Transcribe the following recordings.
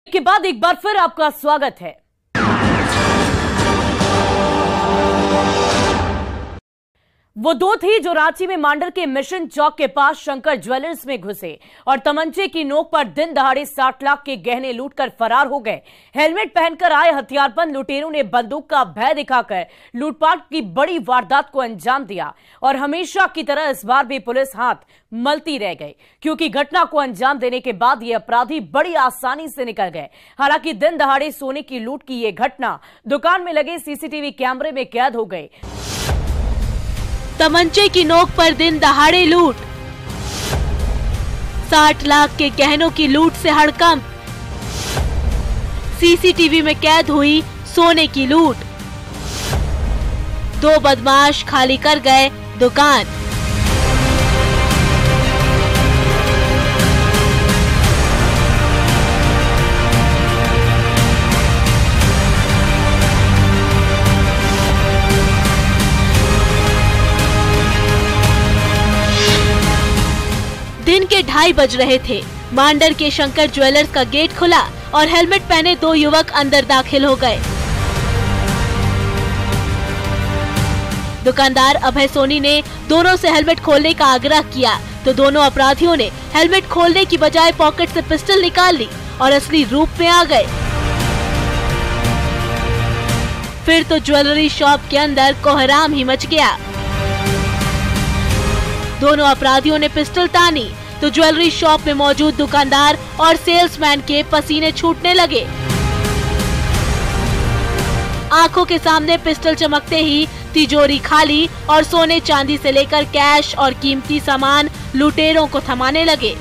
के बाद एक बार फिर आपका स्वागत है। वो दो थे जो रांची में मांडर के मिशन चौक के पास शंकर ज्वेलर्स में घुसे और तमंचे की नोक पर दिन दहाड़े 60 लाख के गहने लूटकर फरार हो गए। हेलमेट पहनकर आए हथियारबंद लुटेरों ने बंदूक का भय दिखाकर लूटपाट की बड़ी वारदात को अंजाम दिया और हमेशा की तरह इस बार भी पुलिस हाथ मलती रह गई, क्योंकि घटना को अंजाम देने के बाद ये अपराधी बड़ी आसानी से निकल गए। हालांकि दिन दहाड़े सोने की लूट की ये घटना दुकान में लगे सीसीटीवी कैमरे में कैद हो गई। तमंचे की नोक पर दिन दहाड़े लूट, 60 लाख के गहनों की लूट से हड़कंप, सीसीटीवी में कैद हुई सोने की लूट, दो बदमाश खाली कर गए दुकान। दिन के 2:30 बज रहे थे। मांडर के शंकर ज्वेलर्स का गेट खुला और हेलमेट पहने दो युवक अंदर दाखिल हो गए। दुकानदार अभय सोनी ने दोनों से हेलमेट खोलने का आग्रह किया तो दोनों अपराधियों ने हेलमेट खोलने की बजाय पॉकेट से पिस्टल निकाल ली और असली रूप में आ गए। फिर तो ज्वेलरी शॉप के अंदर कोहराम ही मच गया। दोनों अपराधियों ने पिस्टल तानी तो ज्वेलरी शॉप में मौजूद दुकानदार और सेल्समैन के पसीने छूटने लगे। आंखों के सामने पिस्टल चमकते ही तिजोरी खाली और सोने चांदी से लेकर कैश और कीमती सामान लुटेरों को थमाने लगे।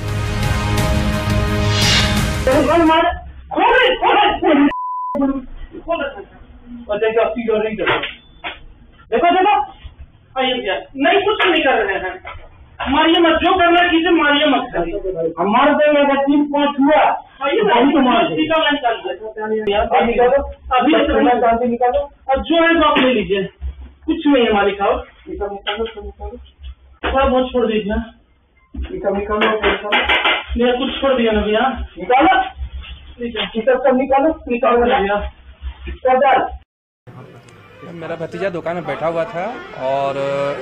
नहीं, कुछ नहीं कर रहे हैं। मारिए मत, जो करना है कीजिए, मारिए मत। हमारे तो अगर 3-5 हुआ अभी निकालो और जो है आप ले लीजिए, कुछ नहीं है मालिक। आओ बहुत छोड़ दीजिए, कुछ छोड़ दिया ना भैया, निकालो भैया। मेरा भतीजा दुकान में बैठा हुआ था और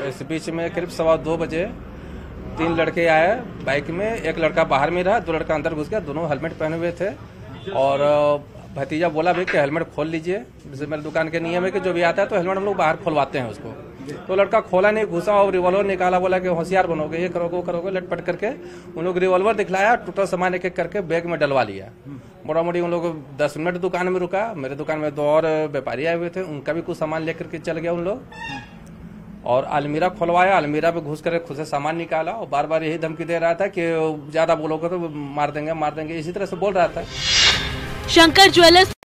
इस बीच में करीब 2:15 बजे 3 लड़के आए बाइक में। एक लड़का बाहर में रहा, 2 लड़का अंदर घुस गया। दोनों हेलमेट पहने हुए थे और भतीजा बोला भी कि हेलमेट खोल लीजिए। जैसे मेरे दुकान के नियम है कि जो भी आता है तो हेलमेट हम लोग बाहर खोलवाते हैं उसको। तो लड़का खोला नहीं, घुसा और रिवॉल्वर निकाला, बोला कि होशियार बनोगे, ये करोगे वो करोगे। लटपट करके उन लोग रिवॉल्वर दिखलाया, टोटल सामान एक एक करके बैग में डलवा लिया। मोटा मोटी उन लोग 10 मिनट दुकान में रुका। मेरे दुकान में 2 और व्यापारी आए हुए थे, उनका भी कुछ सामान लेकर के चल गया उन लोग। और अलमीरा खुलवाया, अलमीरा पे घुस कर खुद से सामान निकाला और बार बार यही धमकी दे रहा था कि ज्यादा बोलोगे तो मार देंगे, इसी तरह से बोल रहा था। शंकर ज्वेलर्स